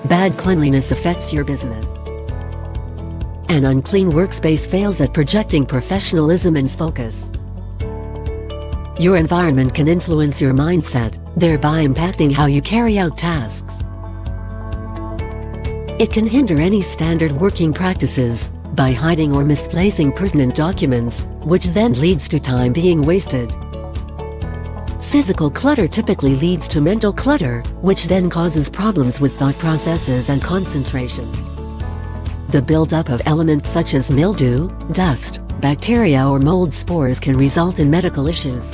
Bad cleanliness affects your business. An unclean workspace fails at projecting professionalism and focus. Your environment can influence your mindset, thereby impacting how you carry out tasks. It can hinder any standard working practices by hiding or misplacing pertinent documents, which then leads to time being wasted. Physical clutter typically leads to mental clutter, which then causes problems with thought processes and concentration. The buildup of elements such as mildew, dust, bacteria or mold spores can result in medical issues.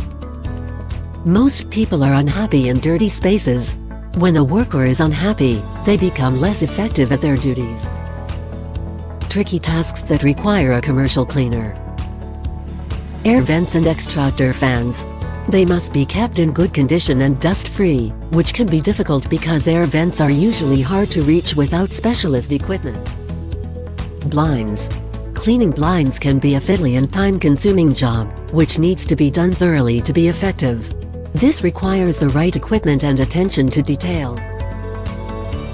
Most people are unhappy in dirty spaces. When a worker is unhappy, they become less effective at their duties. Tricky tasks that require a commercial cleaner. Air vents and extractor fans. They must be kept in good condition and dust-free, which can be difficult because air vents are usually hard to reach without specialist equipment. Blinds. Cleaning blinds can be a fiddly and time-consuming job, which needs to be done thoroughly to be effective. This requires the right equipment and attention to detail.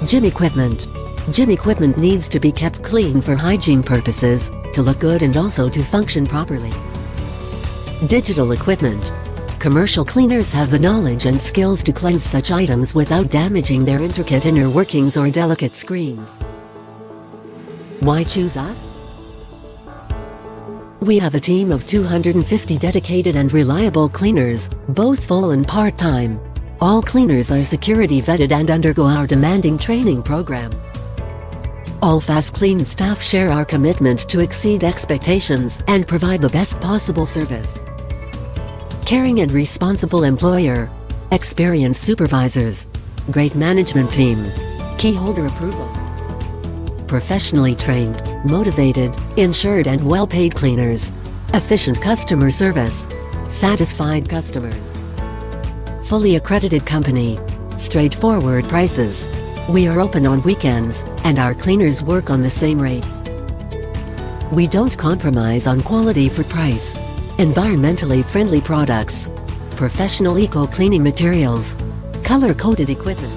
Gym equipment. Gym equipment needs to be kept clean for hygiene purposes, to look good and also to function properly. Digital equipment. Commercial cleaners have the knowledge and skills to cleanse such items without damaging their intricate inner workings or delicate screens. Why choose us? We have a team of 250 dedicated and reliable cleaners, both full and part-time. All cleaners are security vetted and undergo our demanding training program. All FastKlean staff share our commitment to exceed expectations and provide the best possible service. Caring and responsible employer. Experienced supervisors. Great management team. Keyholder approval. Professionally trained, motivated, insured and well-paid cleaners. Efficient customer service. Satisfied customers. Fully accredited company. Straightforward prices. We are open on weekends, and our cleaners work on the same rates. We don't compromise on quality for price. Environmentally friendly products. Professional eco-cleaning materials. Color-coded equipment.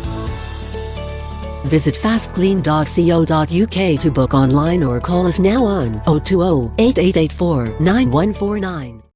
Visit fastklean.co.uk to book online or call us now on 020-8884-9149.